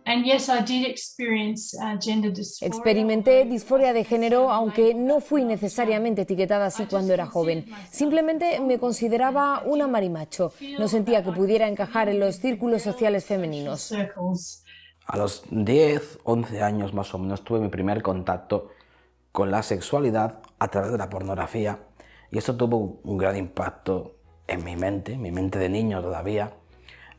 And yes, I did experience gender dysphoria. Experimenté disforia de género, aunque no fui necesariamente etiquetada así cuando era joven. Simplemente me consideraba una marimacho. No sentía que pudiera encajar en los círculos sociales femeninos. A los 10, 11 años más o menos tuve mi primer contacto con la sexualidad a través de la pornografía, y esto tuvo un gran impacto en mi mente de niño todavía.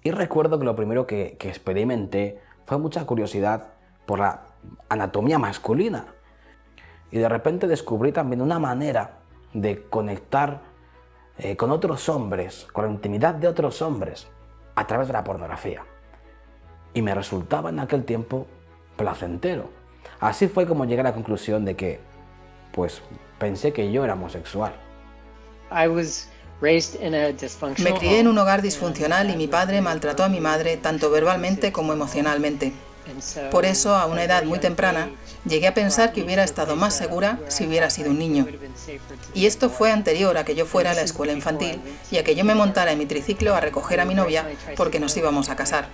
Y recuerdo que lo primero que experimenté fue mucha curiosidad por la anatomía masculina. Y de repente descubrí también una manera de conectar con otros hombres, con la intimidad de otros hombres, a través de la pornografía. Y me resultaba en aquel tiempo placentero. Así fue como llegué a la conclusión de que, pues, pensé que yo era homosexual. Me crié en un hogar disfuncional y mi padre maltrató a mi madre tanto verbalmente como emocionalmente. Por eso, a una edad muy temprana, llegué a pensar que hubiera estado más segura si hubiera sido un niño. Y esto fue anterior a que yo fuera a la escuela infantil y a que yo me montara en mi triciclo a recoger a mi novia porque nos íbamos a casar.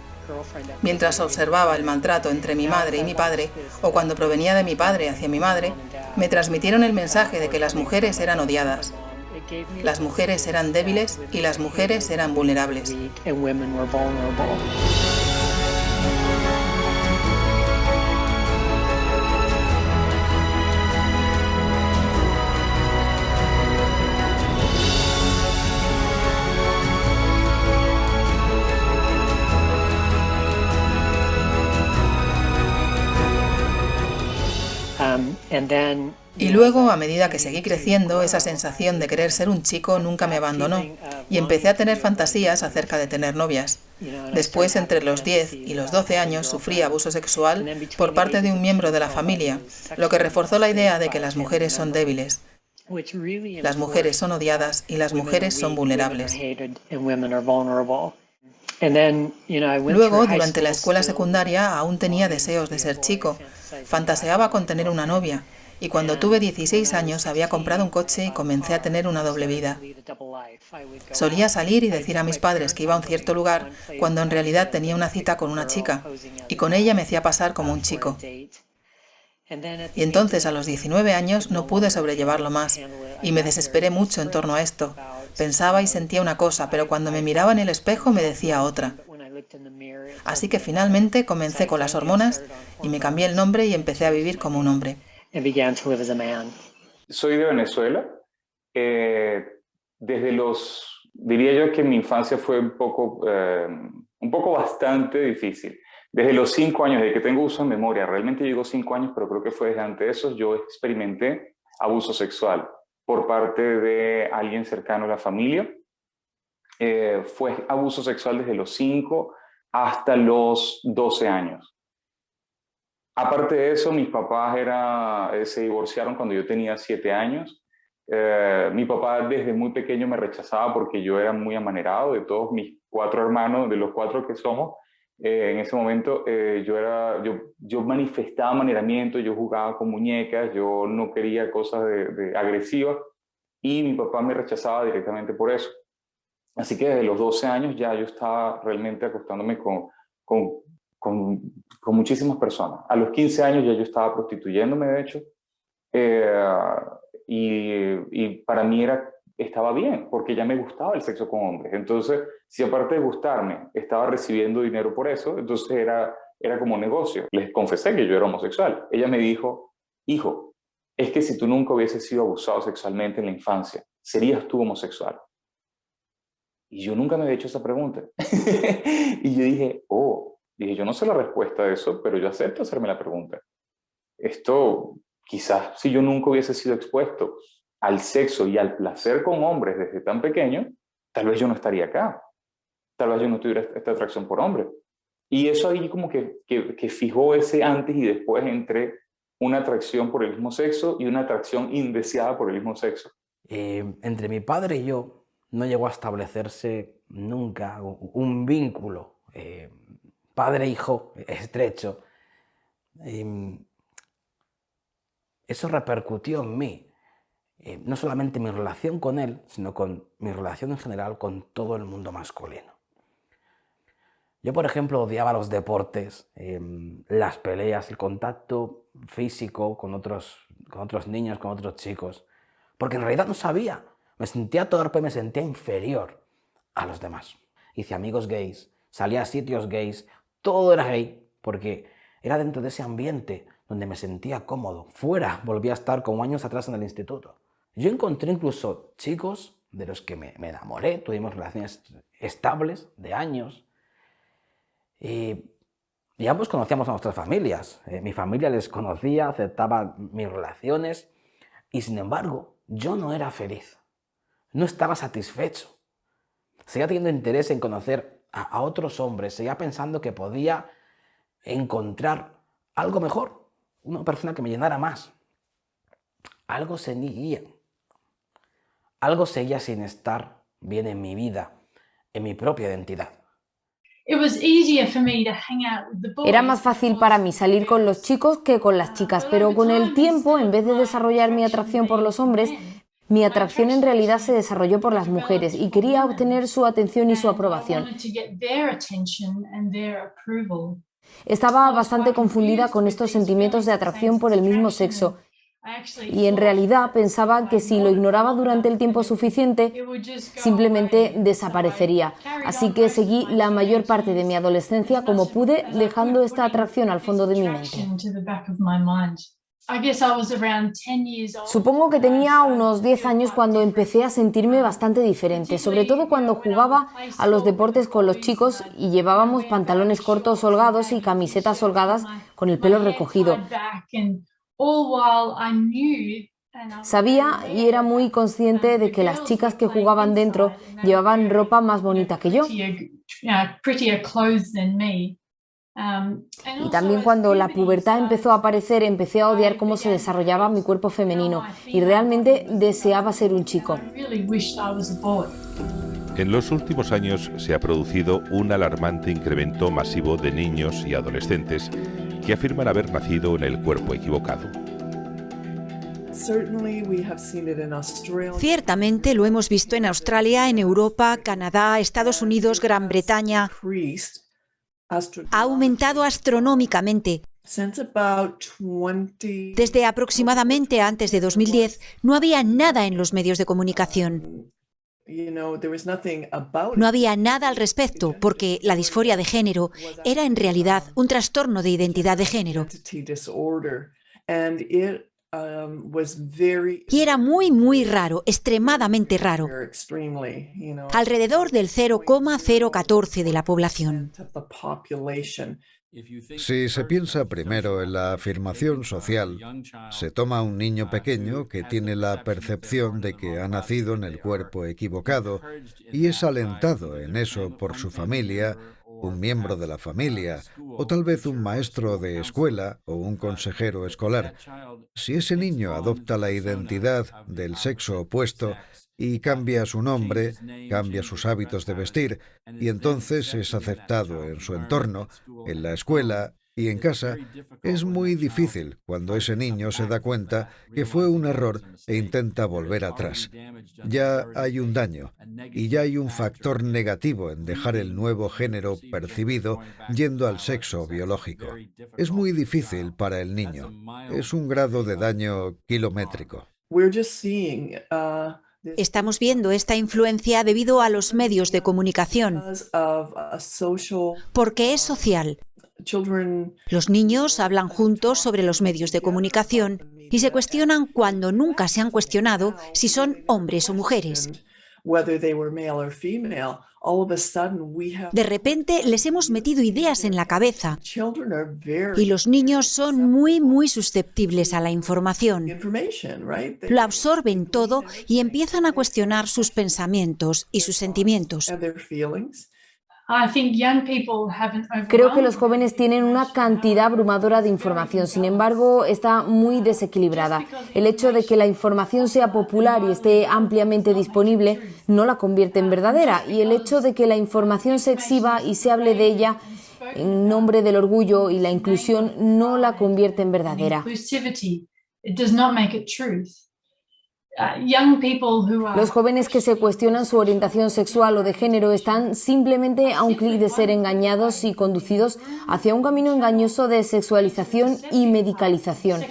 Mientras observaba el maltrato entre mi madre y mi padre, o cuando provenía de mi padre hacia mi madre, me transmitieron el mensaje de que las mujeres eran odiadas. Las mujeres eran débiles y las mujeres eran vulnerables. Y luego, a medida que seguí creciendo, esa sensación de querer ser un chico nunca me abandonó y empecé a tener fantasías acerca de tener novias. Después, entre los 10 y los 12 años, sufrí abuso sexual por parte de un miembro de la familia, lo que reforzó la idea de que las mujeres son débiles. Las mujeres son odiadas y las mujeres son vulnerables. Luego, durante la escuela secundaria, aún tenía deseos de ser chico. Fantaseaba con tener una novia. Y cuando tuve 16 años había comprado un coche y comencé a tener una doble vida. Solía salir y decir a mis padres que iba a un cierto lugar cuando en realidad tenía una cita con una chica y con ella me hacía pasar como un chico. Y entonces a los 19 años no pude sobrellevarlo más y me desesperé mucho en torno a esto. Pensaba y sentía una cosa, pero cuando me miraba en el espejo me decía otra. Así que finalmente comencé con las hormonas y me cambié el nombre y empecé a vivir como un hombre. Soy de Venezuela. Diría yo que mi infancia fue un poco bastante difícil. Desde los 5 años, desde que tengo uso de memoria, realmente llegó 5 años, pero creo que fue desde antes de eso, yo experimenté abuso sexual por parte de alguien cercano a la familia. Fue abuso sexual desde los 5 hasta los 12 años. Aparte de eso, mis papás se divorciaron cuando yo tenía 7 años. Mi papá desde muy pequeño me rechazaba porque yo era muy amanerado. De todos mis 4 hermanos, de los 4 que somos, en ese momento yo manifestaba amaneramiento, yo jugaba con muñecas, yo no quería cosas agresivas y mi papá me rechazaba directamente por eso. Así que desde los 12 años ya yo estaba realmente acostándome con muchísimas personas. A los 15 años ya yo estaba prostituyéndome, de hecho, y para mí estaba bien, porque ya me gustaba el sexo con hombres. Entonces, si aparte de gustarme, estaba recibiendo dinero por eso, entonces era como negocio. Les confesé que yo era homosexual. Ella me dijo, hijo, es que si tú nunca hubieses sido abusado sexualmente en la infancia, ¿serías tú homosexual? Y yo nunca me había hecho esa pregunta. Y yo dije, yo no sé la respuesta a eso, pero yo acepto hacerme la pregunta. Esto, quizás si yo nunca hubiese sido expuesto al sexo y al placer con hombres desde tan pequeño, tal vez yo no estaría acá. Tal vez yo no tuviera esta atracción por hombres. Y eso ahí como que fijó ese antes y después entre una atracción por el mismo sexo y una atracción indeseada por el mismo sexo. Entre mi padre y yo no llegó a establecerse nunca un vínculo padre-hijo estrecho. Eso repercutió en mí, no solamente mi relación con él, sino con mi relación en general con todo el mundo masculino. Yo, por ejemplo, odiaba los deportes, las peleas, el contacto físico con otros niños, con otros chicos, porque en realidad no sabía. Me sentía torpe, me sentía inferior a los demás. Hice amigos gays, salía a sitios gays, todo era gay, porque era dentro de ese ambiente donde me sentía cómodo. Fuera volví a estar como años atrás en el instituto. Yo encontré incluso chicos de los que me enamoré, tuvimos relaciones estables de años, y ambos conocíamos a nuestras familias. Mi familia les conocía, aceptaba mis relaciones, y sin embargo, yo no era feliz. No estaba satisfecho. Seguía teniendo interés en conocer a otros hombres, seguía pensando que podía encontrar algo mejor, una persona que me llenara más. Algo seguía sin estar bien en mi vida, en mi propia identidad. Era más fácil para mí salir con los chicos que con las chicas, pero con el tiempo, en vez de desarrollar mi atracción por los hombres, mi atracción en realidad se desarrolló por las mujeres y quería obtener su atención y su aprobación. Estaba bastante confundida con estos sentimientos de atracción por el mismo sexo y en realidad pensaba que si lo ignoraba durante el tiempo suficiente, simplemente desaparecería. Así que seguí la mayor parte de mi adolescencia como pude, dejando esta atracción al fondo de mi mente. Supongo que tenía unos 10 años cuando empecé a sentirme bastante diferente, sobre todo cuando jugaba a los deportes con los chicos y llevábamos pantalones cortos holgados y camisetas holgadas con el pelo recogido. Sabía y era muy consciente de que las chicas que jugaban dentro llevaban ropa más bonita que yo. Y también cuando la pubertad empezó a aparecer, empecé a odiar cómo se desarrollaba mi cuerpo femenino y realmente deseaba ser un chico. En los últimos años se ha producido un alarmante incremento masivo de niños y adolescentes que afirman haber nacido en el cuerpo equivocado. Ciertamente lo hemos visto en Australia, en Europa, Canadá, Estados Unidos, Gran Bretaña. Ha aumentado astronómicamente. Desde aproximadamente antes de 2010 no había nada en los medios de comunicación. No había nada al respecto, porque la disforia de género era en realidad un trastorno de identidad de género. Y era muy raro, extremadamente raro. Alrededor del 0,014 de la población. Si se piensa primero en la afirmación social, se toma a un niño pequeño que tiene la percepción de que ha nacido en el cuerpo equivocado y es alentado en eso por su familia, un miembro de la familia, o tal vez un maestro de escuela o un consejero escolar. Si ese niño adopta la identidad del sexo opuesto y cambia su nombre, cambia sus hábitos de vestir, y entonces es aceptado en su entorno, en la escuela y en casa, es muy difícil cuando ese niño se da cuenta que fue un error e intenta volver atrás. Ya hay un daño y ya hay un factor negativo en dejar el nuevo género percibido yendo al sexo biológico. Es muy difícil para el niño. Es un grado de daño kilométrico. Estamos viendo esta influencia debido a los medios de comunicación, porque es social. Los niños hablan juntos sobre los medios de comunicación y se cuestionan cuando nunca se han cuestionado si son hombres o mujeres. De repente les hemos metido ideas en la cabeza y los niños son muy susceptibles a la información. Lo absorben todo y empiezan a cuestionar sus pensamientos y sus sentimientos. Creo que los jóvenes tienen una cantidad abrumadora de información, sin embargo, está muy desequilibrada. El hecho de que la información sea popular y esté ampliamente disponible no la convierte en verdadera, y el hecho de que la información se exhiba y se hable de ella en nombre del orgullo y la inclusión no la convierte en verdadera. Los jóvenes que se cuestionan su orientación sexual o de género están simplemente a un clic de ser engañados y conducidos hacia un camino engañoso de sexualización y medicalización.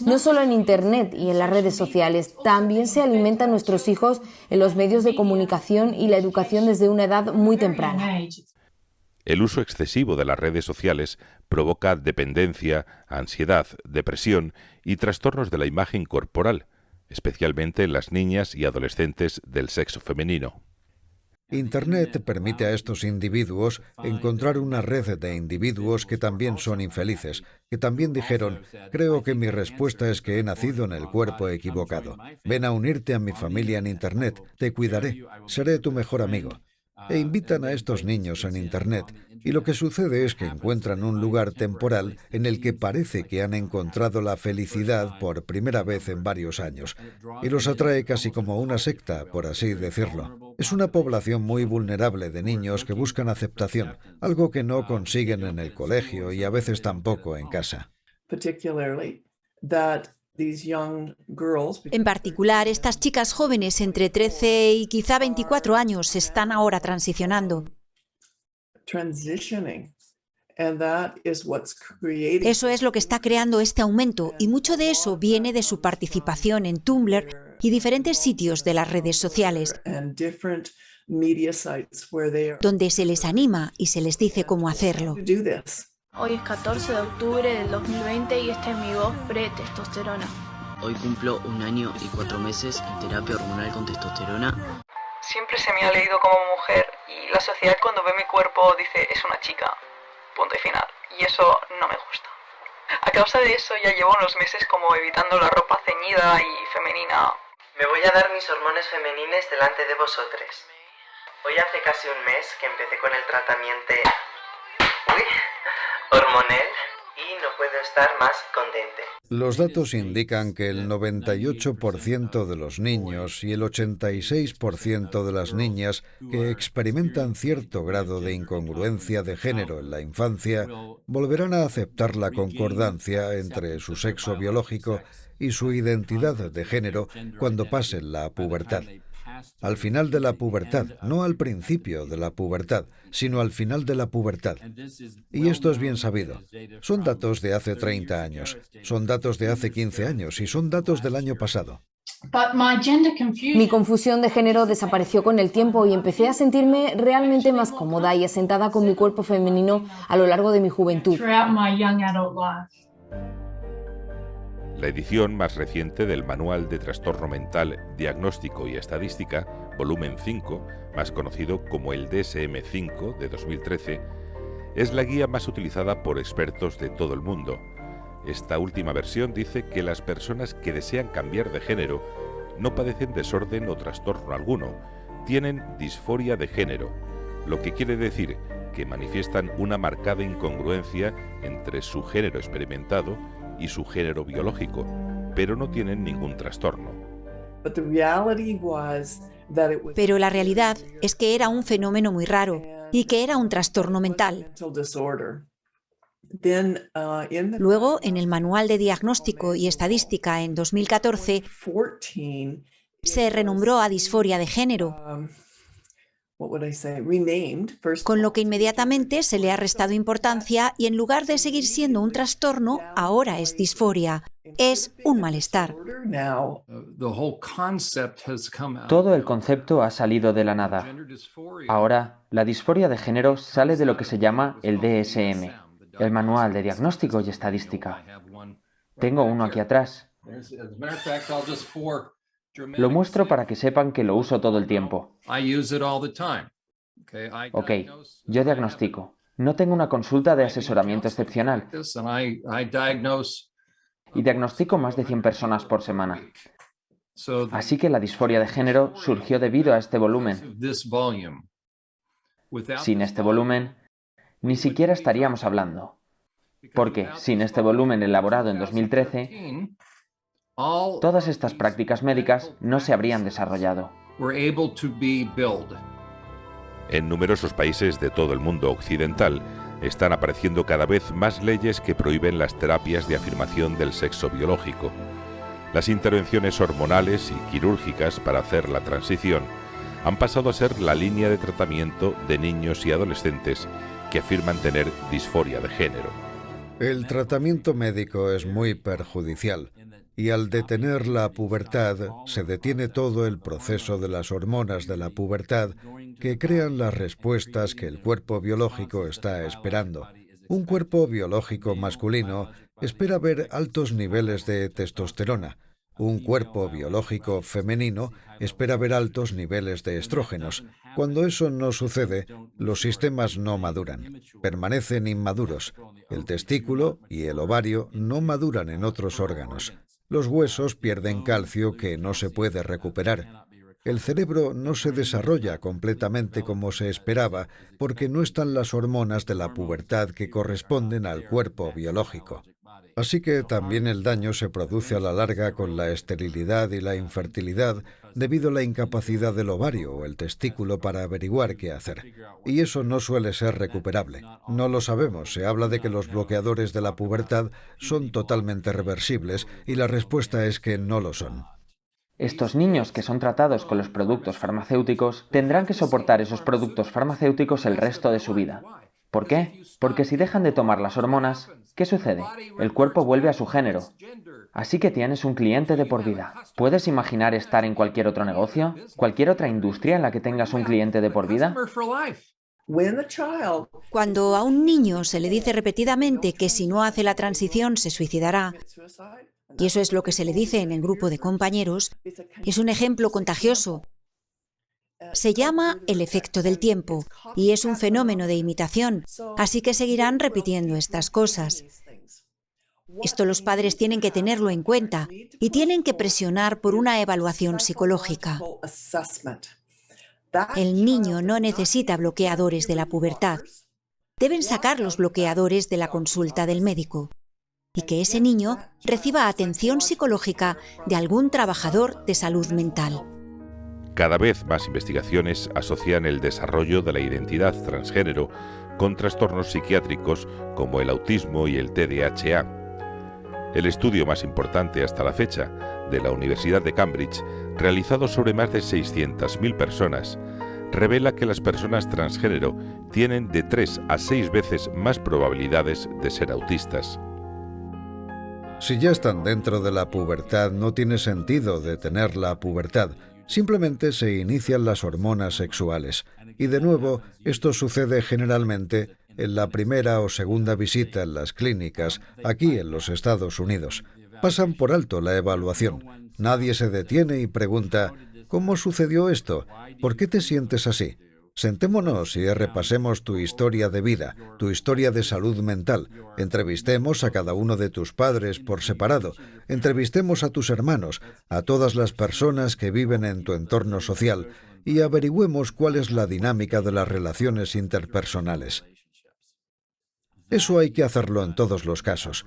No solo en Internet y en las redes sociales, también se alimentan nuestros hijos en los medios de comunicación y la educación desde una edad muy temprana. El uso excesivo de las redes sociales provoca dependencia, ansiedad, depresión y trastornos de la imagen corporal, especialmente en las niñas y adolescentes del sexo femenino. Internet permite a estos individuos encontrar una red de individuos que también son infelices, que también dijeron, creo que mi respuesta es que he nacido en el cuerpo equivocado. Ven a unirte a mi familia en Internet, te cuidaré, seré tu mejor amigo. E invitan a estos niños en Internet, y lo que sucede es que encuentran un lugar temporal en el que parece que han encontrado la felicidad por primera vez en varios años, y los atrae casi como una secta, por así decirlo. Es una población muy vulnerable de niños que buscan aceptación, algo que no consiguen en el colegio y a veces tampoco en casa. En particular, estas chicas jóvenes entre 13 y quizá 24 años están ahora transicionando. Eso es lo que está creando este aumento y mucho de eso viene de su participación en Tumblr y diferentes sitios de las redes sociales, donde se les anima y se les dice cómo hacerlo. Hoy es 14 de octubre del 2020 y esta es mi voz pre-testosterona. Hoy cumplo 1 año y 4 meses en terapia hormonal con testosterona. Siempre se me ha leído como mujer y la sociedad cuando ve mi cuerpo dice es una chica, punto y final. Y eso no me gusta. A causa de eso ya llevo unos meses como evitando la ropa ceñida y femenina. Me voy a dar mis hormonas femenines delante de vosotros. Hoy hace casi un mes que empecé con el tratamiento hormonal y no puedo estar más contente. Los datos indican que el 98% de los niños y el 86% de las niñas que experimentan cierto grado de incongruencia de género en la infancia volverán a aceptar la concordancia entre su sexo biológico y su identidad de género cuando pasen la pubertad. Al final de la pubertad, no al principio de la pubertad, sino al final de la pubertad. Y esto es bien sabido. Son datos de hace 30 años, son datos de hace 15 años y son datos del año pasado. Mi confusión de género desapareció con el tiempo y empecé a sentirme realmente más cómoda y asentada con mi cuerpo femenino a lo largo de mi juventud. La edición más reciente del Manual de Trastorno Mental, Diagnóstico y Estadística, volumen 5, más conocido como el DSM-5 de 2013, es la guía más utilizada por expertos de todo el mundo. Esta última versión dice que las personas que desean cambiar de género no padecen desorden o trastorno alguno, tienen disforia de género, lo que quiere decir que manifiestan una marcada incongruencia entre su género experimentado y su género biológico, pero no tienen ningún trastorno. Pero la realidad es que era un fenómeno muy raro y que era un trastorno mental. Luego, en el Manual de Diagnóstico y Estadística en 2014, se renombró a disforia de género, con lo que inmediatamente se le ha restado importancia y en lugar de seguir siendo un trastorno, ahora es disforia. Es un malestar. Todo el concepto ha salido de la nada. Ahora, la disforia de género sale de lo que se llama el DSM, el Manual de Diagnóstico y Estadística. Tengo uno aquí atrás. Lo muestro para que sepan que lo uso todo el tiempo. Ok, yo diagnostico. No tengo una consulta de asesoramiento excepcional. Y diagnostico más de 100 personas por semana. Así que la disforia de género surgió debido a este volumen. Sin este volumen, ni siquiera estaríamos hablando. Porque sin este volumen elaborado en 2013, todas estas prácticas médicas no se habrían desarrollado. En numerosos países de todo el mundo occidental están apareciendo cada vez más leyes que prohíben las terapias de afirmación del sexo biológico. Las intervenciones hormonales y quirúrgicas para hacer la transición han pasado a ser la línea de tratamiento de niños y adolescentes que afirman tener disforia de género. El tratamiento médico es muy perjudicial y al detener la pubertad se detiene todo el proceso de las hormonas de la pubertad que crean las respuestas que el cuerpo biológico está esperando. Un cuerpo biológico masculino espera ver altos niveles de testosterona. Un cuerpo biológico femenino espera ver altos niveles de estrógenos. Cuando eso no sucede, los sistemas no maduran, permanecen inmaduros. El testículo y el ovario no maduran en otros órganos. Los huesos pierden calcio que no se puede recuperar. El cerebro no se desarrolla completamente como se esperaba porque no están las hormonas de la pubertad que corresponden al cuerpo biológico. Así que también el daño se produce a la larga con la esterilidad y la infertilidad debido a la incapacidad del ovario o el testículo para averiguar qué hacer. Y eso no suele ser recuperable. No lo sabemos. Se habla de que los bloqueadores de la pubertad son totalmente reversibles y la respuesta es que no lo son. Estos niños que son tratados con los productos farmacéuticos tendrán que soportar esos productos farmacéuticos el resto de su vida. ¿Por qué? Porque si dejan de tomar las hormonas, ¿qué sucede? El cuerpo vuelve a su género. Así que tienes un cliente de por vida. ¿Puedes imaginar estar en cualquier otro negocio? ¿Cualquier otra industria en la que tengas un cliente de por vida? Cuando a un niño se le dice repetidamente que si no hace la transición se suicidará, y eso es lo que se le dice en el grupo de compañeros, es un ejemplo contagioso. Se llama el efecto del tiempo y es un fenómeno de imitación, así que seguirán repitiendo estas cosas. Esto los padres tienen que tenerlo en cuenta y tienen que presionar por una evaluación psicológica. El niño no necesita bloqueadores de la pubertad. Deben sacar los bloqueadores de la consulta del médico y que ese niño reciba atención psicológica de algún trabajador de salud mental. Cada vez más investigaciones asocian el desarrollo de la identidad transgénero con trastornos psiquiátricos como el autismo y el TDAH. El estudio más importante hasta la fecha, de la Universidad de Cambridge, realizado sobre más de 600.000 personas, revela que las personas transgénero tienen de 3 a 6 veces más probabilidades de ser autistas. Si ya están dentro de la pubertad, no tiene sentido detener la pubertad. Simplemente se inician las hormonas sexuales. Y de nuevo, esto sucede generalmente en la primera o segunda visita en las clínicas, aquí en los Estados Unidos. Pasan por alto la evaluación. Nadie se detiene y pregunta, ¿cómo sucedió esto? ¿Por qué te sientes así? Sentémonos y repasemos tu historia de vida, tu historia de salud mental. Entrevistemos a cada uno de tus padres por separado. Entrevistemos a tus hermanos, a todas las personas que viven en tu entorno social y averigüemos cuál es la dinámica de las relaciones interpersonales. Eso hay que hacerlo en todos los casos.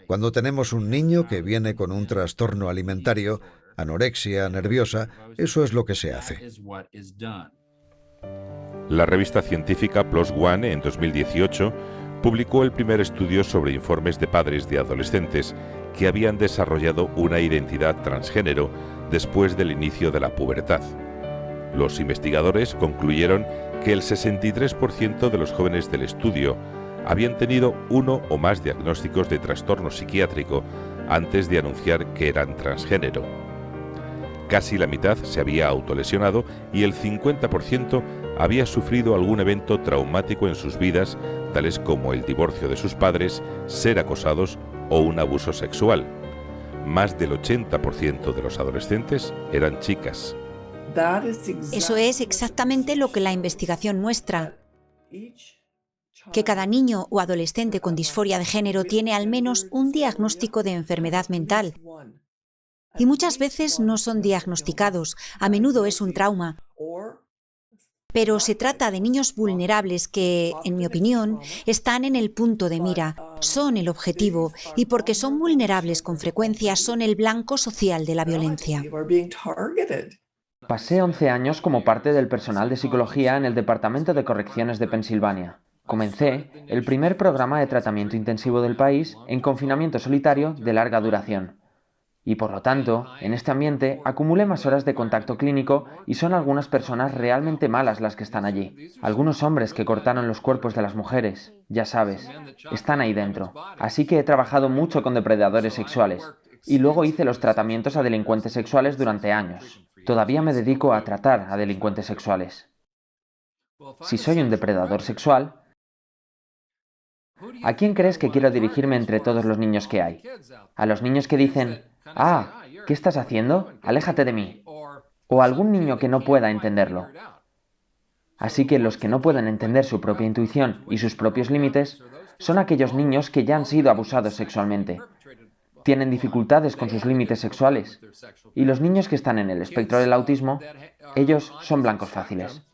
Cuando tenemos un niño que viene con un trastorno alimentario, anorexia nerviosa, eso es lo que se hace. La revista científica PLOS ONE en 2018 publicó el primer estudio sobre informes de padres de adolescentes que habían desarrollado una identidad transgénero después del inicio de la pubertad. Los investigadores concluyeron que el 63% de los jóvenes del estudio habían tenido uno o más diagnósticos de trastorno psiquiátrico antes de anunciar que eran transgénero. Casi la mitad se había autolesionado y el 50% había sufrido algún evento traumático en sus vidas, tales como el divorcio de sus padres, ser acosados o un abuso sexual. Más del 80% de los adolescentes eran chicas. Eso es exactamente lo que la investigación muestra. Que cada niño o adolescente con disforia de género tiene al menos un diagnóstico de enfermedad mental. Y muchas veces no son diagnosticados, a menudo es un trauma. Pero se trata de niños vulnerables que, en mi opinión, están en el punto de mira, son el objetivo y porque son vulnerables con frecuencia son el blanco social de la violencia. Pasé 11 años como parte del personal de psicología en el Departamento de Correcciones de Pensilvania. Comencé el primer programa de tratamiento intensivo del país en confinamiento solitario de larga duración. Y por lo tanto, en este ambiente acumulé más horas de contacto clínico y son algunas personas realmente malas las que están allí. Algunos hombres que cortaron los cuerpos de las mujeres, ya sabes, están ahí dentro. Así que he trabajado mucho con depredadores sexuales y luego hice los tratamientos a delincuentes sexuales durante años. Todavía me dedico a tratar a delincuentes sexuales. Si soy un depredador sexual, ¿a quién crees que quiero dirigirme entre todos los niños que hay? ¿A los niños que dicen, ah, ¿qué estás haciendo? Aléjate de mí. O a algún niño que no pueda entenderlo. Así que los que no pueden entender su propia intuición y sus propios límites son aquellos niños que ya han sido abusados sexualmente. Tienen dificultades con sus límites sexuales. Y los niños que están en el espectro del autismo, ellos son blancos fáciles.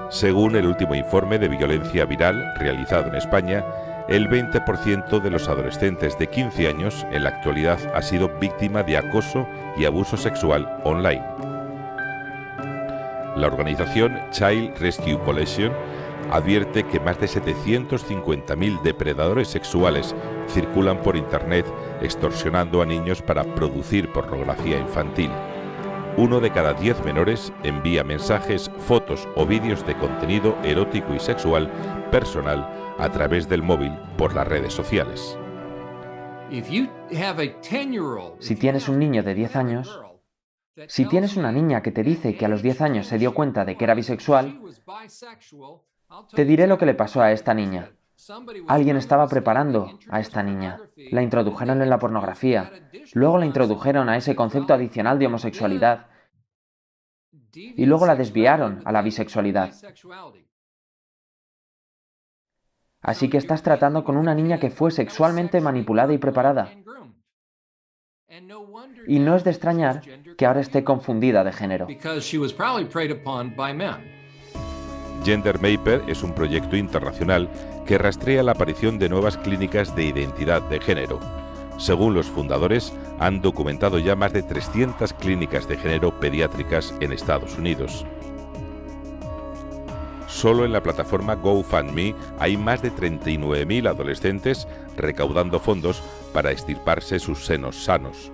Según el último informe de violencia viral realizado en España, el 20% de los adolescentes de 15 años en la actualidad ha sido víctima de acoso y abuso sexual online. La organización Child Rescue Coalition advierte que más de 750.000 depredadores sexuales circulan por Internet extorsionando a niños para producir pornografía infantil. 1 de cada 10 menores envía mensajes, fotos o vídeos de contenido erótico y sexual personal a través del móvil por las redes sociales. Si tienes un niño de 10 años, si tienes una niña que te dice que a los 10 años se dio cuenta de que era bisexual, te diré lo que le pasó a esta niña. Alguien estaba preparando a esta niña. La introdujeron en la pornografía. Luego la introdujeron a ese concepto adicional de homosexualidad. Y luego la desviaron a la bisexualidad. Así que estás tratando con una niña que fue sexualmente manipulada y preparada. Y no es de extrañar que ahora esté confundida de género. Gender Mapper es un proyecto internacional que rastrea la aparición de nuevas clínicas de identidad de género. Según los fundadores, han documentado ya más de 300 clínicas de género pediátricas en Estados Unidos. Solo en la plataforma GoFundMe hay más de 39.000 adolescentes recaudando fondos para extirparse sus senos sanos.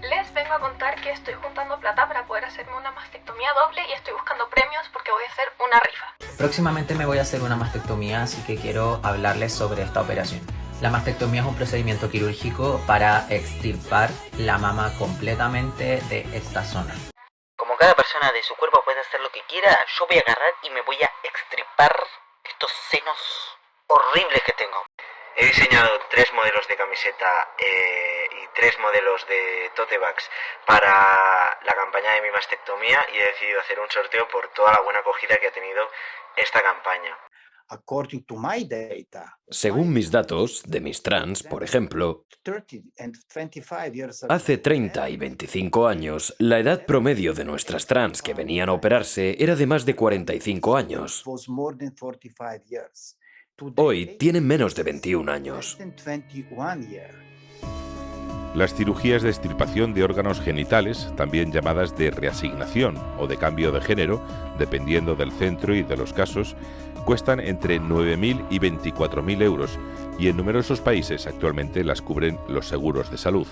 Les vengo a contar que estoy juntando plata para poder hacerme una mastectomía doble y estoy buscando premios porque voy a hacer una rifa. Próximamente me voy a hacer una mastectomía, así que quiero hablarles sobre esta operación. La mastectomía es un procedimiento quirúrgico para extirpar la mama completamente de esta zona. Como cada persona de su cuerpo puede hacer lo que quiera, yo voy a agarrar y me voy a extirpar estos senos horribles que tengo. He diseñado 3 modelos de camiseta y 3 modelos de tote bags para la campaña de mi mastectomía y he decidido hacer un sorteo por toda la buena acogida que ha tenido esta campaña. Según mis datos, de mis trans, por ejemplo, hace 30 y 25 años, la edad promedio de nuestras trans que venían a operarse era de más de 45 años. Hoy tienen menos de 21 años. Las cirugías de extirpación de órganos genitales, también llamadas de reasignación o de cambio de género, dependiendo del centro y de los casos, cuestan entre 9.000 y 24.000 euros y en numerosos países actualmente las cubren los seguros de salud.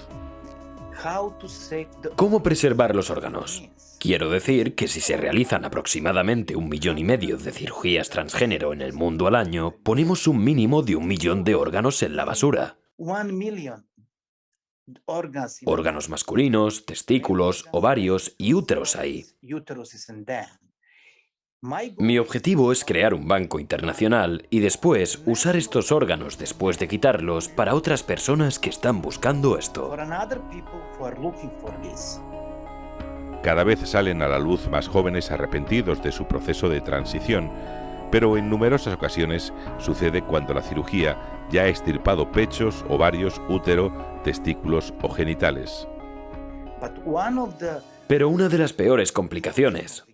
¿Cómo preservar los órganos? Quiero decir que si se realizan aproximadamente 1,5 millones de cirugías transgénero en el mundo al año, ponemos un mínimo de 1 millón de órganos en la basura. Órganos masculinos, testículos, ovarios y úteros ahí. Mi objetivo es crear un banco internacional y después usar estos órganos después de quitarlos para otras personas que están buscando esto. Cada vez salen a la luz más jóvenes arrepentidos de su proceso de transición, pero en numerosas ocasiones sucede cuando la cirugía ya ha extirpado pechos, ovarios, útero, testículos o genitales. Pero una de las peores complicaciones,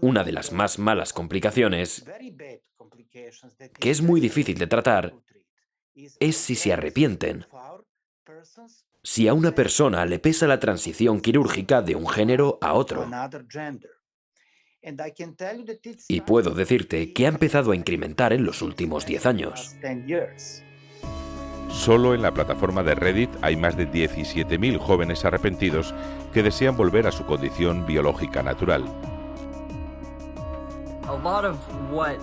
una de las más malas complicaciones, que es muy difícil de tratar, es si se arrepienten. Si a una persona le pesa la transición quirúrgica de un género a otro. Y puedo decirte que ha empezado a incrementar en los últimos 10 años. Solo en la plataforma de Reddit hay más de 17.000 jóvenes arrepentidos que desean volver a su condición biológica natural. A lot of what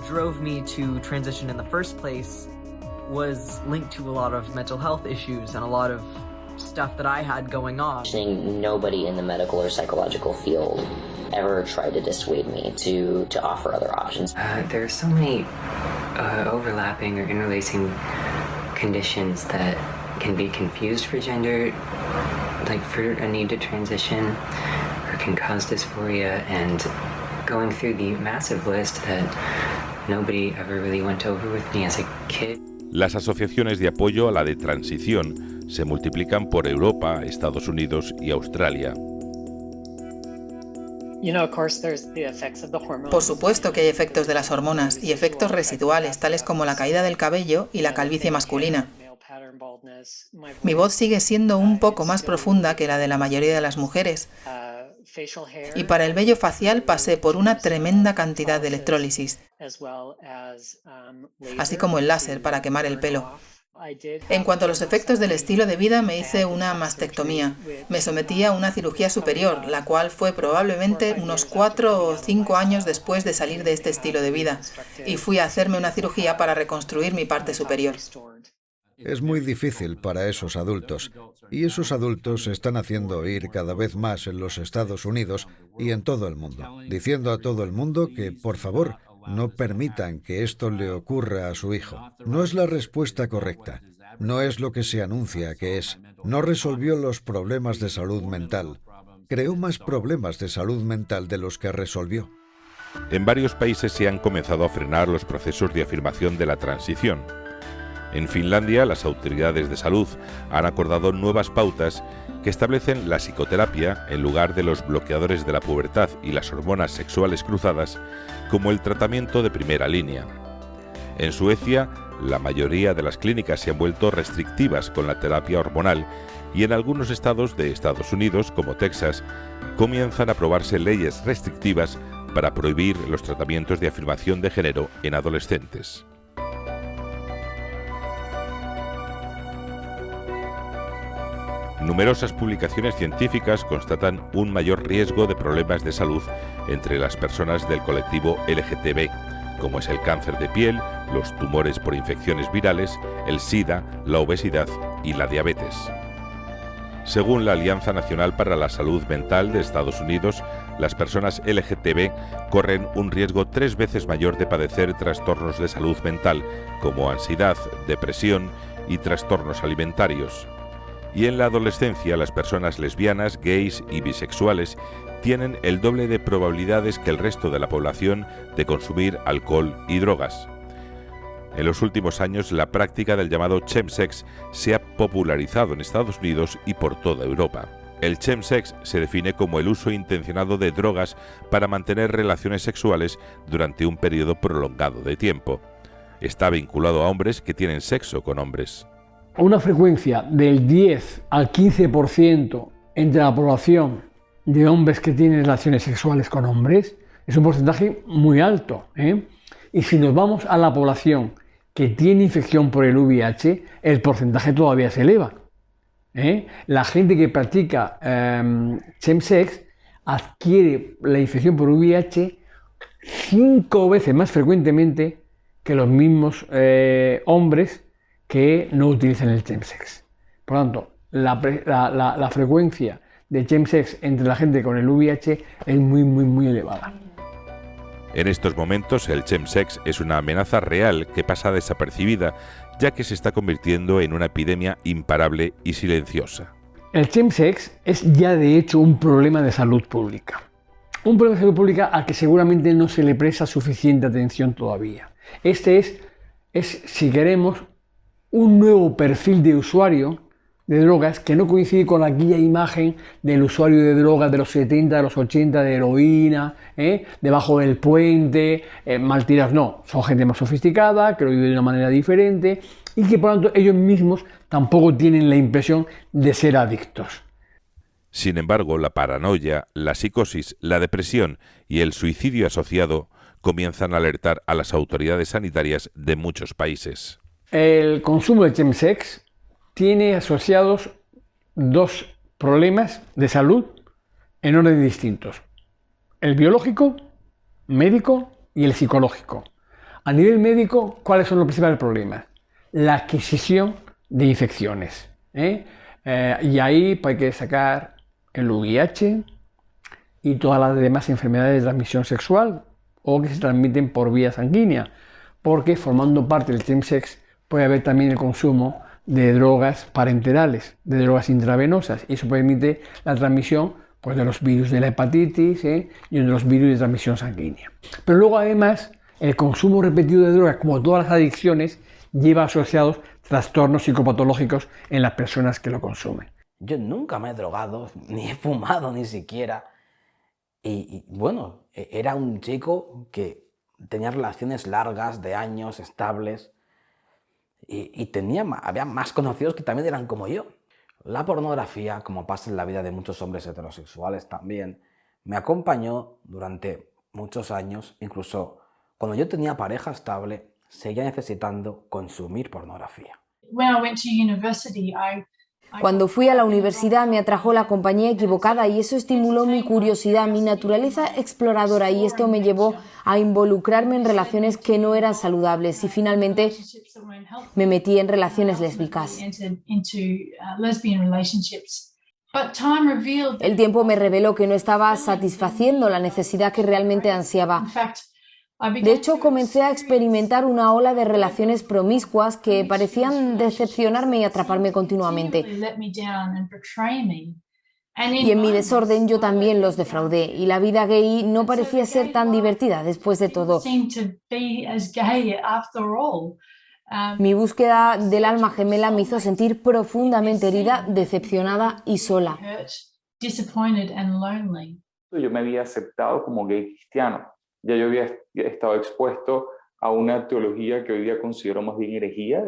drove me to transition in the first place was linked to a lot of mental health issues and a lot of stuff that I had going on. Nobody in the medical or psychological field ever tried to dissuade me to offer other options. There are so many overlapping or interlacing conditions that can be confused for gender, like for a need to transition, or can cause dysphoria, and going through the massive list that nobody ever really went over with me as a kid. Las asociaciones de apoyo a la de transición se multiplican por Europa, Estados Unidos y Australia. Por supuesto que hay efectos de las hormonas y efectos residuales, tales como la caída del cabello y la calvicie masculina. Mi voz sigue siendo un poco más profunda que la de la mayoría de las mujeres. Y para el vello facial pasé por una tremenda cantidad de electrólisis, así como el láser para quemar el pelo. En cuanto a los efectos del estilo de vida, me hice una mastectomía. Me sometí a una cirugía superior, la cual fue probablemente unos 4 o 5 años después de salir de este estilo de vida, y fui a hacerme una cirugía para reconstruir mi parte superior. Es muy difícil para esos adultos, y esos adultos se están haciendo oír cada vez más en los Estados Unidos y en todo el mundo, diciendo a todo el mundo que, por favor, no permitan que esto le ocurra a su hijo. No es la respuesta correcta, no es lo que se anuncia que es. No resolvió los problemas de salud mental, creó más problemas de salud mental de los que resolvió. En varios países se han comenzado a frenar los procesos de afirmación de la transición. En Finlandia, las autoridades de salud han acordado nuevas pautas que establecen la psicoterapia en lugar de los bloqueadores de la pubertad y las hormonas sexuales cruzadas como el tratamiento de primera línea. En Suecia, la mayoría de las clínicas se han vuelto restrictivas con la terapia hormonal y en algunos estados de Estados Unidos, como Texas, comienzan a aprobarse leyes restrictivas para prohibir los tratamientos de afirmación de género en adolescentes. Numerosas publicaciones científicas constatan un mayor riesgo de problemas de salud entre las personas del colectivo LGTB, como es el cáncer de piel, los tumores por infecciones virales, el SIDA, la obesidad y la diabetes. Según la Alianza Nacional para la Salud Mental de Estados Unidos, las personas LGTB corren un riesgo 3 veces mayor de padecer trastornos de salud mental, como ansiedad, depresión y trastornos alimentarios. Y en la adolescencia, las personas lesbianas, gays y bisexuales tienen el doble de probabilidades que el resto de la población de consumir alcohol y drogas. En los últimos años, la práctica del llamado chemsex se ha popularizado en Estados Unidos y por toda Europa. El chemsex se define como el uso intencionado de drogas para mantener relaciones sexuales durante un periodo prolongado de tiempo. Está vinculado a hombres que tienen sexo con hombres. Una frecuencia del 10 al 15% entre la población de hombres que tienen relaciones sexuales con hombres es un porcentaje muy alto, Y si nos vamos a la población que tiene infección por el VIH, el porcentaje todavía se eleva. La gente que practica chemsex adquiere la infección por VIH 5 veces más frecuentemente que los mismos hombres que no utilizan el chemsex. Por lo tanto, la frecuencia de chemsex entre la gente con el VIH es muy elevada. En estos momentos, el chemsex es una amenaza real que pasa desapercibida, ya que se está convirtiendo en una epidemia imparable y silenciosa. El chemsex es ya de hecho un problema de salud pública. Un problema de salud pública al que seguramente no se le presta suficiente atención todavía. Este es si queremos, un nuevo perfil de usuario de drogas que no coincide con aquella imagen del usuario de drogas de los 70, de los 80, de heroína, debajo del puente, mal tirados. No, son gente más sofisticada, que lo vive de una manera diferente y que por lo tanto ellos mismos tampoco tienen la impresión de ser adictos. Sin embargo, la paranoia, la psicosis, la depresión y el suicidio asociado comienzan a alertar a las autoridades sanitarias de muchos países. El consumo de chemsex tiene asociados dos problemas de salud en orden distintos: el biológico, médico, y el psicológico. A nivel médico, ¿cuáles son los principales problemas? La adquisición de infecciones, y ahí pues, hay que sacar el VIH y todas las demás enfermedades de transmisión sexual o que se transmiten por vía sanguínea, porque formando parte del chemsex puede haber también el consumo de drogas parenterales, de drogas intravenosas, y eso permite la transmisión pues, de los virus de la hepatitis y de los virus de transmisión sanguínea. Pero luego además el consumo repetido de drogas, como todas las adicciones, lleva asociados trastornos psicopatológicos en las personas que lo consumen. Yo nunca me he drogado, ni he fumado ni siquiera. Y bueno, era un chico que tenía relaciones largas, de años, estables. Y había más conocidos que también eran como yo. La pornografía, como pasa en la vida de muchos hombres heterosexuales también, me acompañó durante muchos años. Incluso cuando yo tenía pareja estable, seguía necesitando consumir pornografía. Cuando fui a la universidad me atrajo la compañía equivocada y eso estimuló mi curiosidad, mi naturaleza exploradora, y esto me llevó a involucrarme en relaciones que no eran saludables y finalmente me metí en relaciones lésbicas. El tiempo me reveló que no estaba satisfaciendo la necesidad que realmente ansiaba. De hecho, comencé a experimentar una ola de relaciones promiscuas que parecían decepcionarme y atraparme continuamente. Y en mi desorden yo también los defraudé, y la vida gay no parecía ser tan divertida después de todo. Mi búsqueda del alma gemela me hizo sentir profundamente herida, decepcionada y sola. Yo me había aceptado como gay cristiano. Ya yo había estado expuesto a una teología que hoy día considero más bien herejía,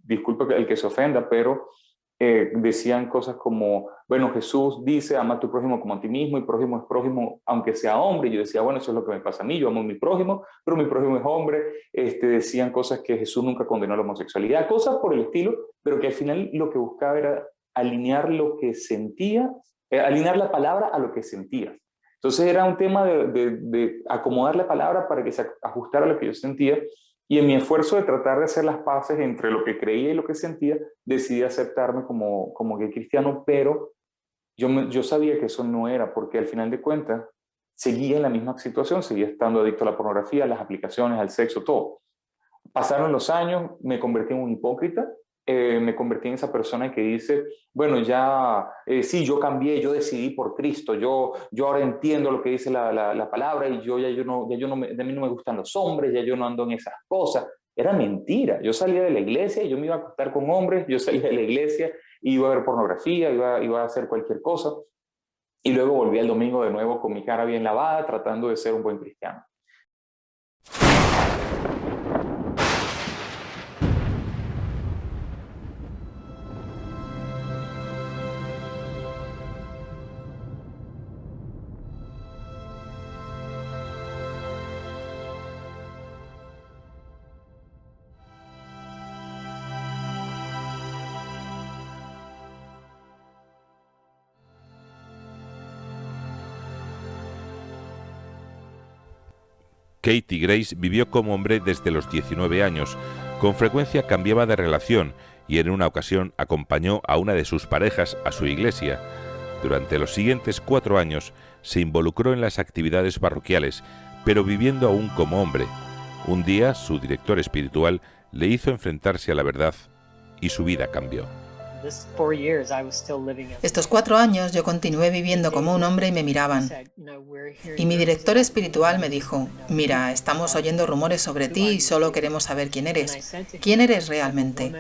disculpa el que se ofenda, pero decían cosas como, bueno, Jesús dice, ama a tu prójimo como a ti mismo, y prójimo es prójimo aunque sea hombre. Y yo decía, bueno, eso es lo que me pasa a mí, yo amo a mi prójimo, pero mi prójimo es hombre. Decían cosas que Jesús nunca condenó la homosexualidad, cosas por el estilo, pero que al final lo que buscaba era alinear lo que sentía, alinear la palabra a lo que sentía. Entonces era un tema de acomodar la palabra para que se ajustara a lo que yo sentía, y en mi esfuerzo de tratar de hacer las paces entre lo que creía y lo que sentía, decidí aceptarme como gay cristiano, pero yo sabía que eso no era, porque al final de cuentas seguía en la misma situación, seguía estando adicto a la pornografía, a las aplicaciones, al sexo, todo. Pasaron los años, me convertí en un hipócrita. Me convertí en esa persona que dice, bueno, ya, sí, yo cambié, yo decidí por Cristo, yo ahora entiendo lo que dice la palabra, y de mí no me gustan los hombres, ya yo no ando en esas cosas. Era mentira. Yo salía de la iglesia y yo me iba a acostar con hombres, yo salía de la iglesia y iba a ver pornografía, iba a hacer cualquier cosa, y luego volví el domingo de nuevo con mi cara bien lavada, tratando de ser un buen cristiano. Katie Grace vivió como hombre desde los 19 años. Con frecuencia cambiaba de relación y en una ocasión acompañó a una de sus parejas a su iglesia. Durante los siguientes 4 años se involucró en las actividades parroquiales, pero viviendo aún como hombre. Un día su director espiritual le hizo enfrentarse a la verdad y su vida cambió. Estos 4 años yo continué viviendo como un hombre y me miraban. Y mi director espiritual me dijo, mira, estamos oyendo rumores sobre ti y solo queremos saber quién eres. ¿Quién eres realmente?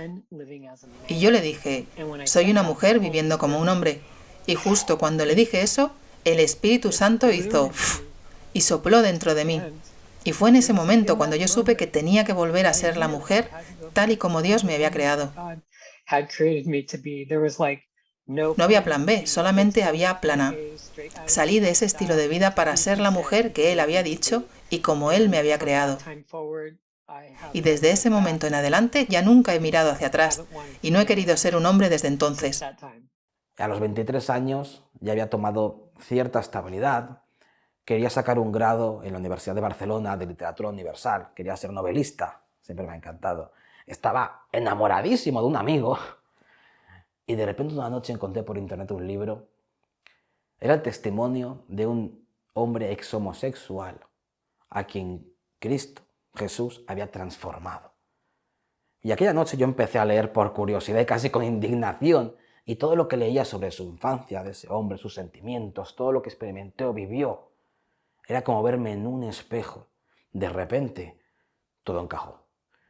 Y yo le dije, soy una mujer viviendo como un hombre. Y justo cuando le dije eso, el Espíritu Santo hizo ¡fuf! Y sopló dentro de mí. Y fue en ese momento cuando yo supe que tenía que volver a ser la mujer tal y como Dios me había creado. No había plan B, solamente había plan A. Salí de ese estilo de vida para ser la mujer que él había dicho y como él me había creado. Y desde ese momento en adelante ya nunca he mirado hacia atrás y no he querido ser un hombre desde entonces. A los 23 años ya había tomado cierta estabilidad, quería sacar un grado en la Universidad de Barcelona de Literatura Universal, quería ser novelista, siempre me ha encantado. Estaba enamoradísimo de un amigo y de repente una noche encontré por internet un libro. Era el testimonio de un hombre exhomosexual a quien Cristo, Jesús, había transformado. Y aquella noche yo empecé a leer por curiosidad y casi con indignación, y todo lo que leía sobre su infancia de ese hombre, sus sentimientos, todo lo que experimentó, vivió, era como verme en un espejo. De repente, todo encajó.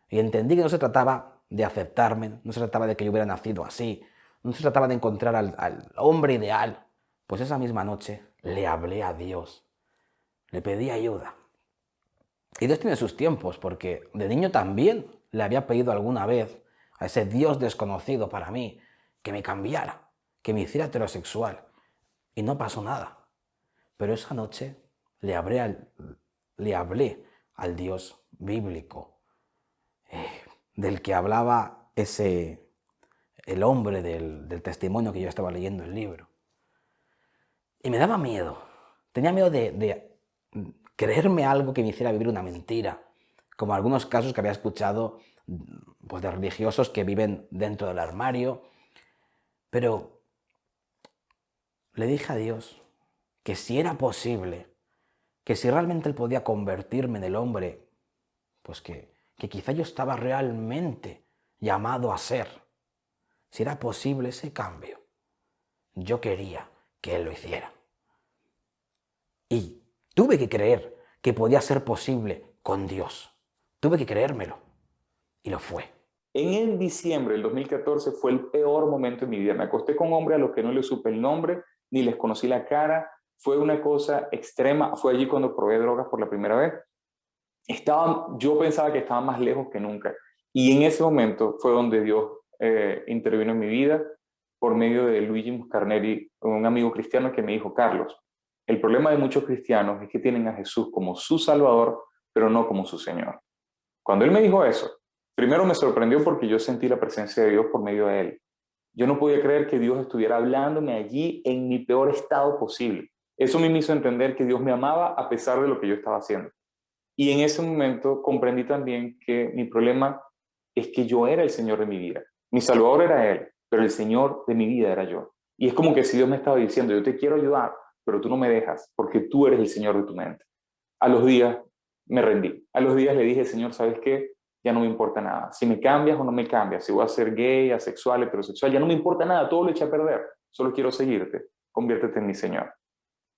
Y entendí que no se trataba de aceptarme, no se trataba de que yo hubiera nacido así, no se trataba de encontrar al hombre ideal. Pues esa misma noche le hablé a Dios, le pedí ayuda. Y Dios tiene sus tiempos, porque de niño también le había pedido alguna vez a ese Dios desconocido para mí que me cambiara, que me hiciera heterosexual. Y no pasó nada. Pero esa noche le hablé al Dios bíblico, del que hablaba el hombre del testimonio que yo estaba leyendo el libro. Y me daba miedo. Tenía miedo de creerme algo que me hiciera vivir una mentira, como algunos casos que había escuchado pues, de religiosos que viven dentro del armario. Pero le dije a Dios que si era posible, que si realmente Él podía convertirme en el hombre, pues que quizá yo estaba realmente llamado a ser. Si era posible ese cambio, yo quería que Él lo hiciera. Y tuve que creer que podía ser posible con Dios. Tuve que creérmelo. Y lo fue. En el diciembre del 2014 fue el peor momento de mi vida. Me acosté con hombres a los que no les supe el nombre, ni les conocí la cara. Fue una cosa extrema. Fue allí cuando probé drogas por la primera vez. Yo pensaba que estaba más lejos que nunca. Y en ese momento fue donde Dios intervino en mi vida por medio de Luigi Muscarneri, un amigo cristiano que me dijo: Carlos, el problema de muchos cristianos es que tienen a Jesús como su Salvador, pero no como su Señor. Cuando él me dijo eso, primero me sorprendió porque yo sentí la presencia de Dios por medio de él. Yo no podía creer que Dios estuviera hablándome allí en mi peor estado posible. Eso me hizo entender que Dios me amaba a pesar de lo que yo estaba haciendo. Y en ese momento comprendí también que mi problema es que yo era el Señor de mi vida. Mi Salvador era Él, pero el Señor de mi vida era yo. Y es como que si Dios me estaba diciendo: yo te quiero ayudar, pero tú no me dejas porque tú eres el Señor de tu mente. A los días me rendí. A los días le dije: Señor, ¿sabes qué? Ya no me importa nada. Si me cambias o no me cambias, si voy a ser gay, asexual, heterosexual, ya no me importa nada, todo lo eché a perder. Solo quiero seguirte. Conviértete en mi Señor.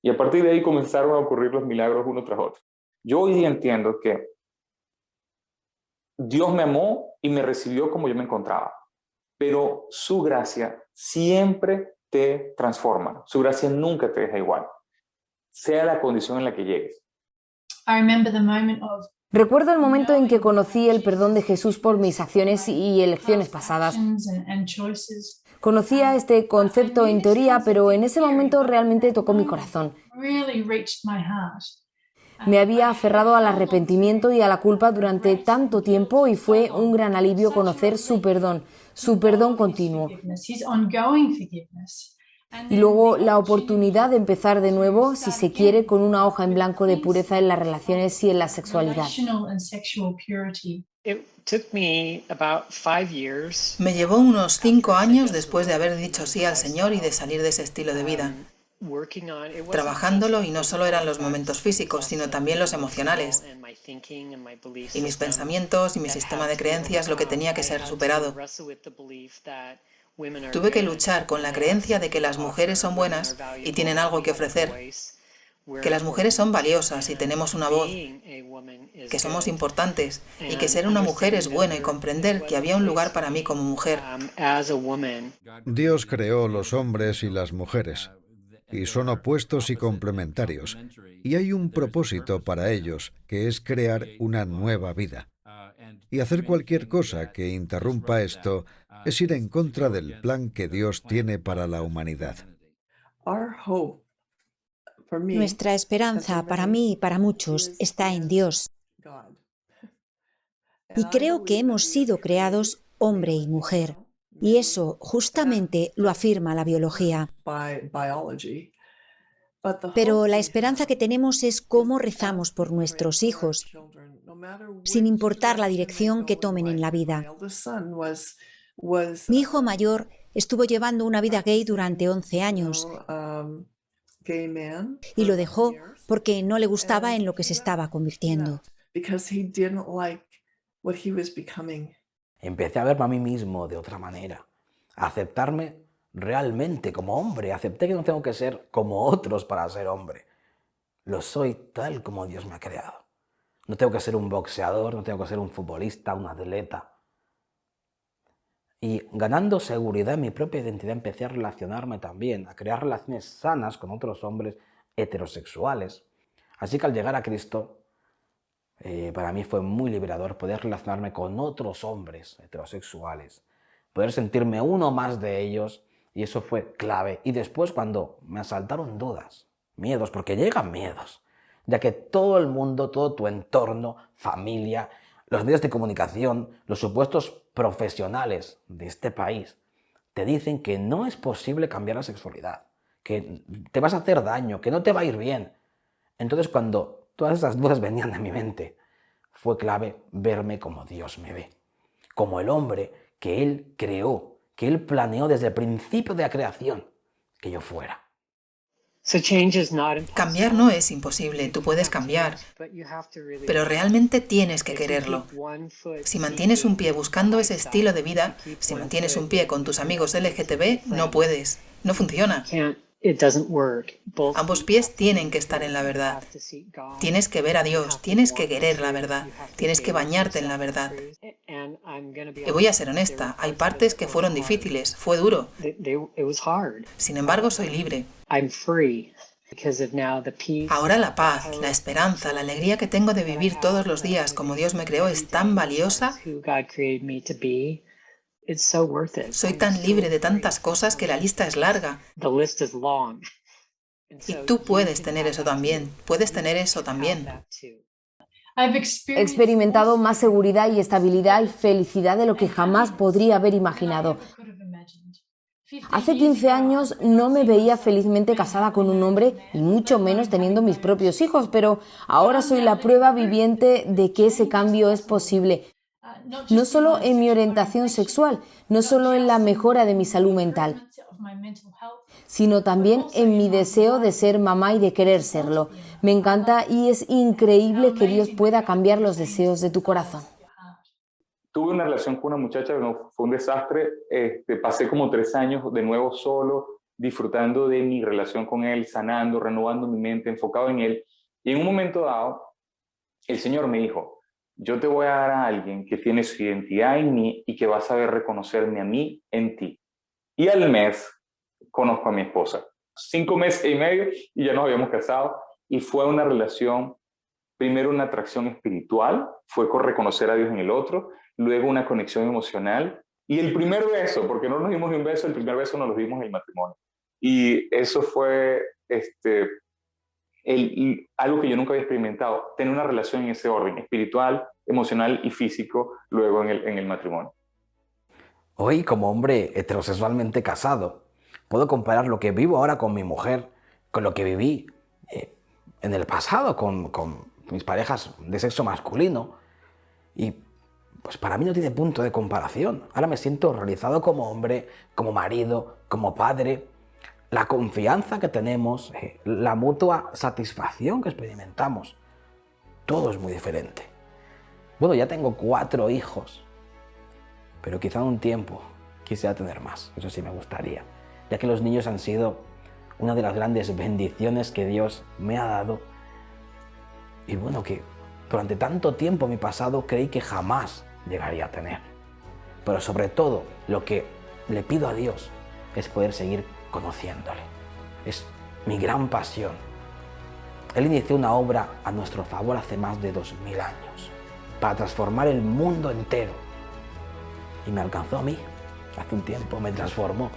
Y a partir de ahí comenzaron a ocurrir los milagros uno tras otro. Yo hoy día entiendo que Dios me amó y me recibió como yo me encontraba. Pero su gracia siempre te transforma. Su gracia nunca te deja igual, sea la condición en la que llegues. Recuerdo el momento en que conocí el perdón de Jesús por mis acciones y elecciones pasadas. Conocía este concepto en teoría, pero en ese momento realmente tocó mi corazón. Me había aferrado al arrepentimiento y a la culpa durante tanto tiempo y fue un gran alivio conocer su perdón continuo. Y luego la oportunidad de empezar de nuevo, si se quiere, con una hoja en blanco de pureza en las relaciones y en la sexualidad. Me llevó unos 5 años después de haber dicho sí al Señor y de salir de ese estilo de vida. Trabajándolo, y no solo eran los momentos físicos, sino también los emocionales. Y mis pensamientos y mi sistema de creencias, lo que tenía que ser superado. Tuve que luchar con la creencia de que las mujeres son buenas y tienen algo que ofrecer, que las mujeres son valiosas y tenemos una voz, que somos importantes y que ser una mujer es bueno, y comprender que había un lugar para mí como mujer. Dios creó los hombres y las mujeres, y son opuestos y complementarios, y hay un propósito para ellos, que es crear una nueva vida. Y hacer cualquier cosa que interrumpa esto es ir en contra del plan que Dios tiene para la humanidad. Nuestra esperanza, para mí y para muchos, está en Dios. Y creo que hemos sido creados hombre y mujer. Y eso justamente lo afirma la biología. Pero la esperanza que tenemos es cómo rezamos por nuestros hijos, sin importar la dirección que tomen en la vida. Mi hijo mayor estuvo llevando una vida gay durante 11 años y lo dejó porque no le gustaba en lo que se estaba convirtiendo. Empecé a verme a mí mismo de otra manera, a aceptarme realmente como hombre. Acepté que no tengo que ser como otros para ser hombre. Lo soy tal como Dios me ha creado. No tengo que ser un boxeador, no tengo que ser un futbolista, un atleta. Y ganando seguridad en mi propia identidad empecé a relacionarme también, a crear relaciones sanas con otros hombres heterosexuales. Así que al llegar a Cristo, para mí fue muy liberador poder relacionarme con otros hombres heterosexuales, poder sentirme uno más de ellos, y eso fue clave. Y después, cuando me asaltaron dudas, miedos, porque llegan miedos, ya que todo el mundo, todo tu entorno, familia, los medios de comunicación, los supuestos profesionales de este país, te dicen que no es posible cambiar la sexualidad, que te vas a hacer daño, que no te va a ir bien. Entonces, cuando todas esas dudas venían de mi mente, fue clave verme como Dios me ve, como el hombre que Él creó, que Él planeó desde el principio de la creación que yo fuera. Cambiar no es imposible, tú puedes cambiar, pero realmente tienes que quererlo. Si mantienes un pie buscando ese estilo de vida, si mantienes un pie con tus amigos LGTB, no puedes, no funciona. Ambos pies tienen que estar en la verdad. Tienes que ver a Dios, tienes que querer la verdad, tienes que bañarte en la verdad. Y voy a ser honesta, hay partes que fueron difíciles, fue duro. Sin embargo, soy libre. Ahora la paz, la esperanza, la alegría que tengo de vivir todos los días como Dios me creó es tan valiosa. Soy tan libre de tantas cosas que la lista es larga. Y tú puedes tener eso también. Puedes tener eso también. He experimentado más seguridad y estabilidad y felicidad de lo que jamás podría haber imaginado. Hace 15 años no me veía felizmente casada con un hombre y mucho menos teniendo mis propios hijos, pero ahora soy la prueba viviente de que ese cambio es posible. No solo en mi orientación sexual, no solo en la mejora de mi salud mental, sino también en mi deseo de ser mamá y de querer serlo. Me encanta y es increíble que Dios pueda cambiar los deseos de tu corazón. Tuve una relación con una muchacha que no, fue un desastre. Pasé como 3 años de nuevo solo, disfrutando de mi relación con él, sanando, renovando mi mente, enfocado en él. Y en un momento dado, el Señor me dijo, yo te voy a dar a alguien que tiene su identidad en mí y que va a saber reconocerme a mí en ti. Y al mes conozco a mi esposa. 5 meses y medio y ya nos habíamos casado. Y fue una relación, primero una atracción espiritual, fue con reconocer a Dios en el otro, luego una conexión emocional. Y el primer beso, porque no nos dimos ni un beso, el primer beso nos lo dimos en el matrimonio. Y eso fue algo que yo nunca había experimentado, tener una relación en ese orden, espiritual, emocional y físico, luego en el matrimonio. Hoy, como hombre heterosexualmente casado, puedo comparar lo que vivo ahora con mi mujer, con lo que viví en el pasado con mis parejas de sexo masculino. Y pues para mí no tiene punto de comparación. Ahora me siento realizado como hombre, como marido, como padre. La confianza que tenemos, la mutua satisfacción que experimentamos, todo es muy diferente. Bueno, ya tengo 4 hijos, pero quizá en un tiempo quisiera tener más, eso sí me gustaría, ya que los niños han sido una de las grandes bendiciones que Dios me ha dado. Y bueno, que durante tanto tiempo en mi pasado creí que jamás llegaría a tener. Pero sobre todo, lo que le pido a Dios es poder seguir conociéndole. Es mi gran pasión. Él inició una obra a nuestro favor hace más de 2000 años. para transformar el mundo entero. Y me alcanzó a mí, hace un tiempo me transformó.